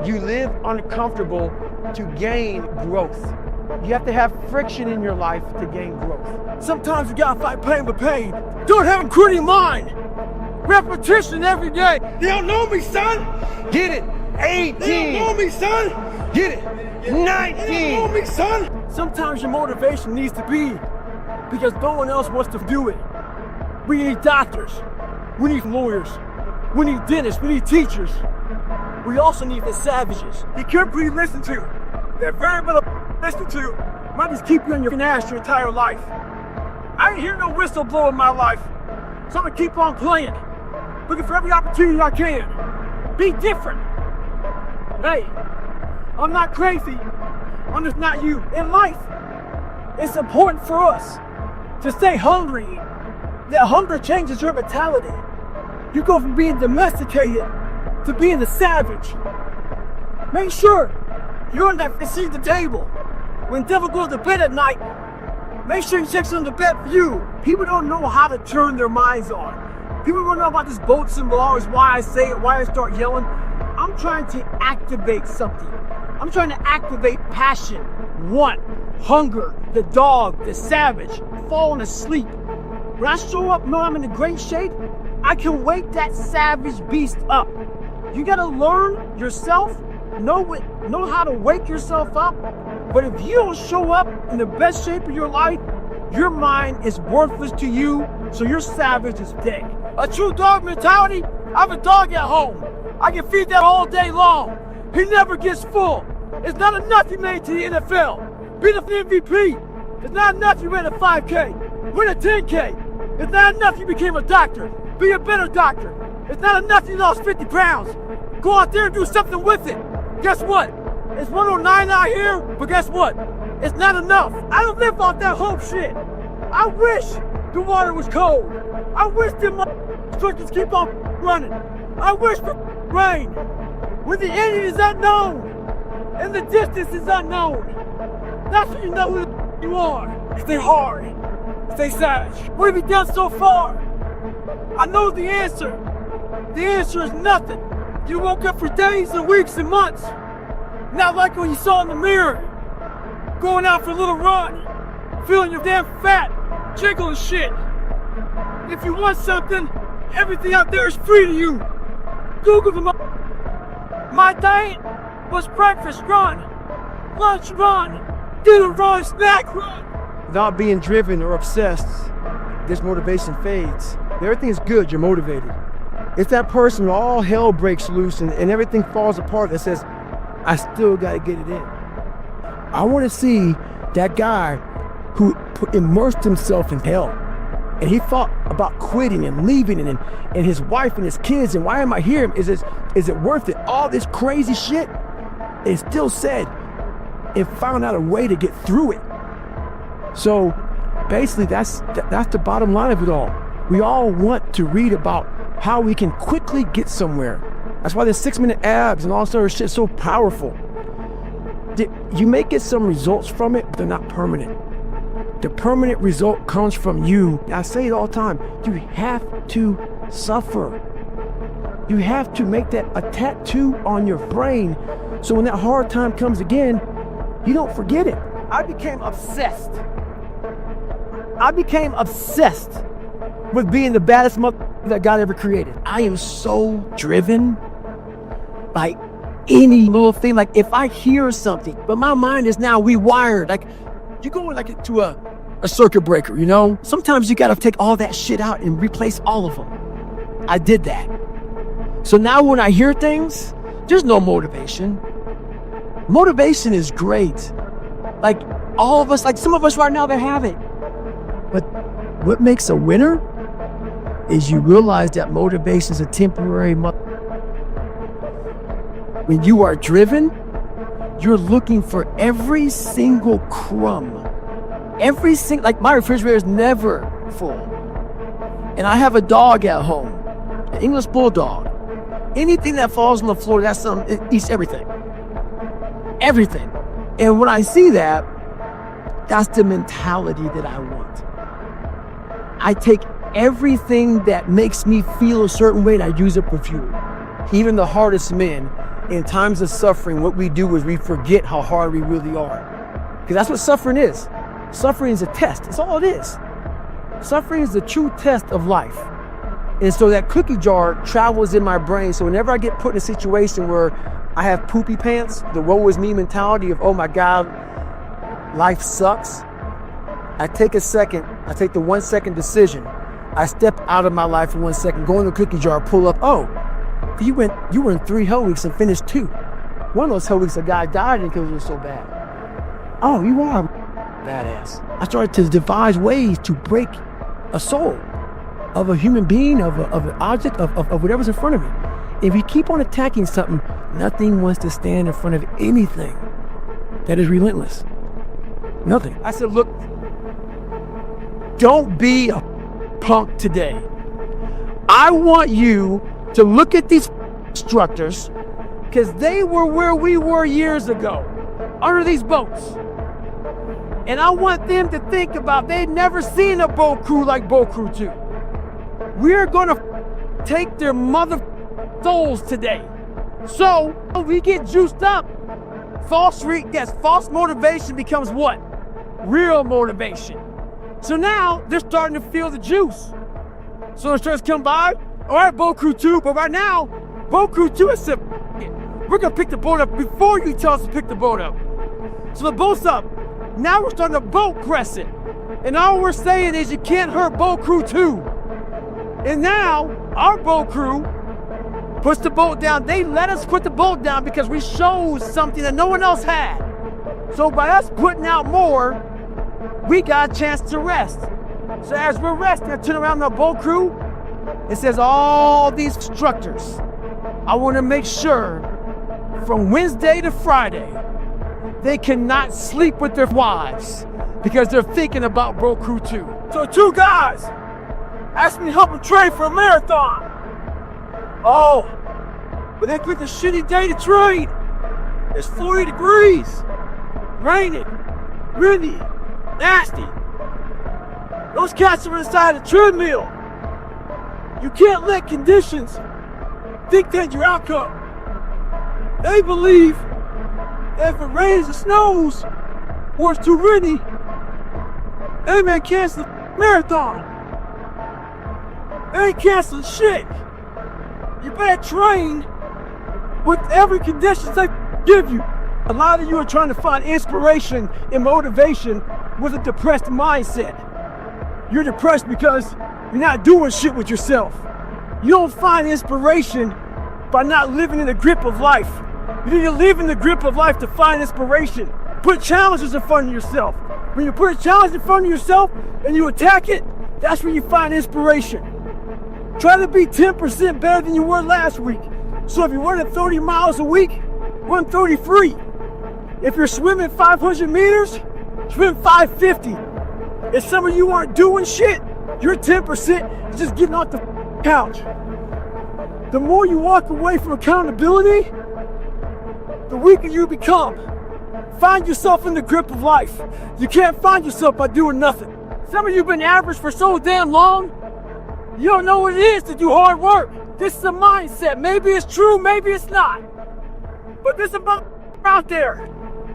You live uncomfortable to gain growth. You have to have friction in your life to gain growth. Sometimes you gotta fight pain with pain. Don't have a gritty mind. Repetition every day. They don't know me, son. Get it. 18. They don't know me, son. Get it. 19. They don't know me, son. Sometimes your motivation needs to be because no one else wants to do it. We need doctors. We need lawyers. We need dentists. We need teachers. We also need the savages. You can't be listened to. They're very little listened to. Might just keep you on your ass your entire life. I ain't hear no whistle blow in my life. So I'm gonna keep on playing. Looking for every opportunity I can. Be different. Hey, I'm not crazy. I'm just not you. In life, it's important for us to stay hungry. That hunger changes your mentality. You go from being domesticated to being the savage. Make sure you're on that seat at the table. When devil goes to bed at night, make sure you check on the bed for you. People don't know how to turn their minds on. People don't know about this boats and bars, why I say it, why I start yelling. I'm trying to activate something. I'm trying to activate passion, want, hunger, the dog, the savage, falling asleep. When I show up, know I'm in a great shape, I can wake that savage beast up. You gotta learn yourself, know how to wake yourself up. But if you don't show up in the best shape of your life, your mind is worthless to you, so your savage is dead. A true dog mentality, I have a dog at home. I can feed that all day long. He never gets full. It's not enough you made to the NFL. Be the MVP. It's not enough you ran a 5K. Win a 10K. It's not enough you became a doctor. Be a better doctor. It's not enough you lost 50 pounds. Go out there and do something with it. Guess what? It's 109 out here, but guess what? It's not enough. I don't live off that hope shit. I wish the water was cold. I wish the structures keep on running. I wish for rain. When the end is unknown and the distance is unknown, that's when you know who you are. Stay hard. Stay savage. What have you done so far? I know the answer. The answer is nothing. You woke up for days and weeks and months. Not like when you saw in the mirror. Going out for a little run. Feeling your damn fat. Jiggling shit. If you want something, everything out there is free to you. Google them. My diet was breakfast run, lunch run, dinner run, snack run. Without being driven or obsessed, this motivation fades. Everything is good, you're motivated. It's that person where all hell breaks loose and everything falls apart that says, I still gotta get it in. I wanna see that guy who immersed himself in hell. And he thought about quitting and leaving and his wife and his kids, and why am I here? Is it worth it? All this crazy shit. And still said, and found out a way to get through it. So basically that's the bottom line of it all. We all want to read about how we can quickly get somewhere. That's why the 6-minute abs and all sort of shit is so powerful. You may get some results from it, but they're not permanent. The permanent result comes from you. I say it all the time. You have to suffer. You have to make that a tattoo on your brain so when that hard time comes again, you don't forget it. I became obsessed with being the baddest mother that God ever created. I am so driven by any little thing. Like if I hear something, but my mind is now rewired. Like you go like to a circuit breaker, you know? Sometimes you gotta take all that shit out and replace all of them. I did that. So now when I hear things, there's no motivation. Motivation is great. Like all of us, like some of us right now, they have it. But what makes a winner is you realize that motivation is a temporary When you are driven, you're looking for every single crumb. Like my refrigerator is never full. And I have a dog at home, an English bulldog. Anything that falls on the floor, it eats everything. Everything. And when I see that, that's the mentality that I want. I take everything that makes me feel a certain way and I use it for fuel. Even the hardest men In times of suffering, what we do is we forget how hard we really are. Because that's what suffering is. Suffering is a test. That's all it is. Suffering is the true test of life. And so that cookie jar travels in my brain. So whenever I get put in a situation where I have poopy pants, the woe is me mentality of, oh my God, life sucks, I take a second, I take the 1 second decision. I step out of my life for 1 second, go in the cookie jar, pull up, oh, you were in 3 hell weeks and finished 2. One of those hell weeks, a guy died because it was so bad. Oh, you are badass. I started to devise ways to break a soul of a human being, of an object, of whatever's in front of me. If you keep on attacking something, nothing wants to stand in front of anything that is relentless. Nothing. I said, look, don't be a punk today. I want you to look at these instructors, because they were where we were years ago, under these boats. And I want them to think about, they'd never seen a boat crew like Boat Crew 2. We're gonna take their mother souls today. So we get juiced up. False motivation becomes what? Real motivation. So now they're starting to feel the juice. So the instructors come by, all right, Boat Crew 2, but right now, Boat Crew 2 has said, we're gonna pick the boat up before you tell us to pick the boat up. So the boat's up. Now we're starting to boat press it. And all we're saying is you can't hurt Boat Crew 2. And now our boat crew puts the boat down. They let us put the boat down because we showed something that no one else had. So by us putting out more, we got a chance to rest. So as we're resting, I turn around to the boat crew. It says all these instructors, I want to make sure from Wednesday to Friday, they cannot sleep with their wives because they're thinking about Boat Crew 2. So 2 guys asked me to help them train for a marathon. Oh, but they picked a shitty day to train. It's 40 degrees, raining, windy, nasty. Those cats are inside a treadmill. You can't let conditions dictate your outcome. They believe that if it rains or snows, or it's too windy, they may cancel the marathon. They ain't canceling shit. You better train with every condition they give you. A lot of you are trying to find inspiration and motivation with a depressed mindset. You're depressed because you're not doing shit with yourself. You don't find inspiration by not living in the grip of life. You need to live in the grip of life to find inspiration. Put challenges in front of yourself. When you put a challenge in front of yourself and you attack it, that's when you find inspiration. Try to be 10% better than you were last week. So if you're running 30 miles a week, run 33. If you're swimming 500 meters, swim 550. If some of you aren't doing shit, you're 10% just getting off the couch. The more you walk away from accountability, the weaker you become. Find yourself in the grip of life. You can't find yourself by doing nothing. Some of you have been average for so damn long, you don't know what it is to do hard work. This is a mindset. Maybe it's true, maybe it's not. But there's a mother out there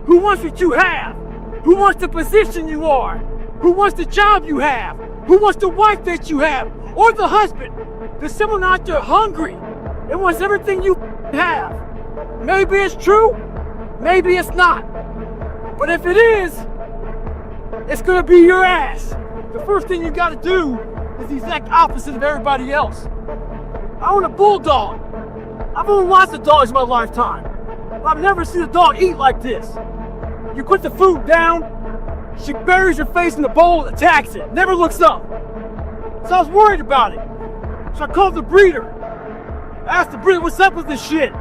who wants what you have, who wants the position you are, who wants the job you have, who wants the wife that you have, or the husband. There's someone out there hungry and wants everything you have. Maybe it's true, maybe it's not. But if it is, it's gonna be your ass. The first thing you gotta do is the exact opposite of everybody else. I own a bulldog. I've owned lots of dogs in my lifetime. But I've never seen a dog eat like this. You put the food down, she buries her face in the bowl and attacks it, never looks up. So I was worried about it. So I called the breeder. I asked the breeder, what's up with this shit?